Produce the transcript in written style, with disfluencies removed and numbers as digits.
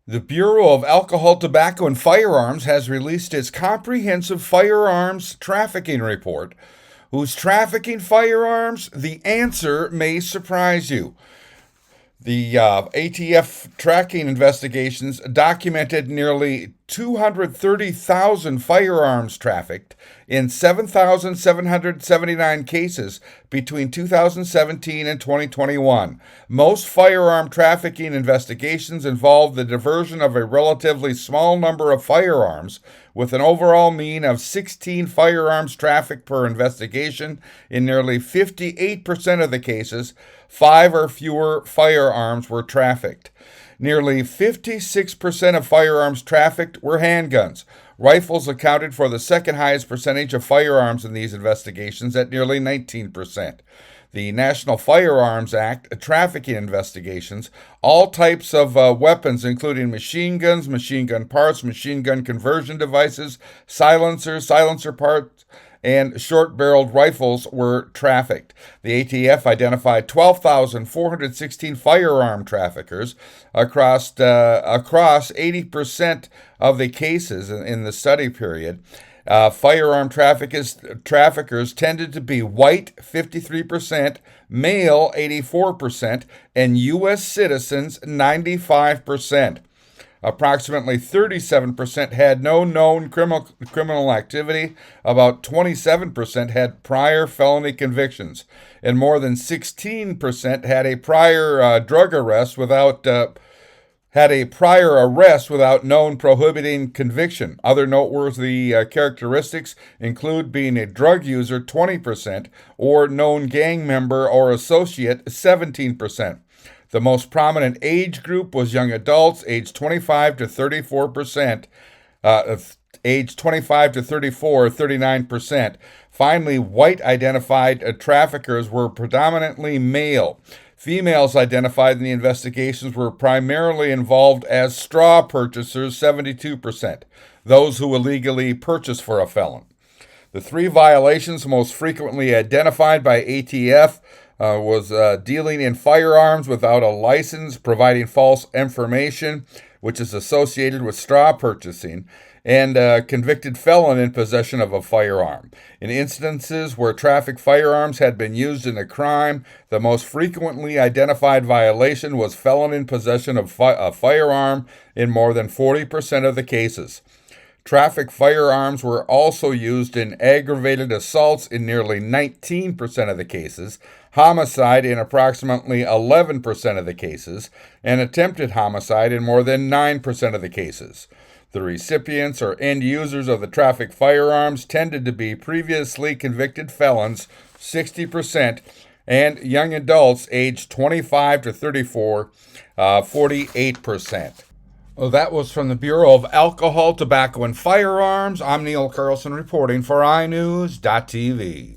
The Bureau of Alcohol, Tobacco, and Firearms has released its comprehensive firearms trafficking report. Who's trafficking firearms? The answer may surprise you. The ATF tracking investigations documented nearly 230,000 firearms trafficked in 7,779 cases between 2017 and 2021. Most firearm trafficking investigations involve the diversion of a relatively small number of firearms, with an overall mean of 16 firearms trafficked per investigation. In nearly 58% of the cases, 5 or fewer firearms were trafficked. Nearly 56% of firearms trafficked were handguns. Rifles accounted for the second highest percentage of firearms in these investigations at nearly 19%. The National Firearms Act trafficking investigations all types of weapons, including machine guns, machine gun parts, machine gun conversion devices, silencers, silencer parts, and short-barreled rifles were trafficked. The ATF identified 12,416 firearm traffickers across 80% of the cases in the study period. Firearm traffickers tended to be white, 53%, male, 84%, and U.S. citizens, 95%. Approximately 37% had no known criminal activity. About 27% had prior felony convictions, and more than 16% had a prior arrest without known prohibiting conviction. Other noteworthy characteristics include being a drug user, 20%, or known gang member or associate, 17%. The most prominent age group was young adults, aged 25 to 34%. Age 25 to 34, 39%. Finally, white identified traffickers were predominantly male. Females identified in the investigations were primarily involved as straw purchasers, 72%, those who illegally purchased for a felon. The 3 violations most frequently identified by ATF was dealing in firearms without a license, providing false information, which is associated with straw purchasing, and convicted felon in possession of a firearm. In instances where trafficked firearms had been used in a crime, the most frequently identified violation was felon in possession of a firearm in more than 40% of the cases. Trafficked firearms were also used in aggravated assaults in nearly 19% of the cases, homicide in approximately 11% of the cases, and attempted homicide in more than 9% of the cases. The recipients or end users of the trafficked firearms tended to be previously convicted felons, 60%, and young adults aged 25 to 34, 48%. Well, that was from the Bureau of Alcohol, Tobacco, and Firearms. I'm Neil Carlson reporting for iNewZ.TV.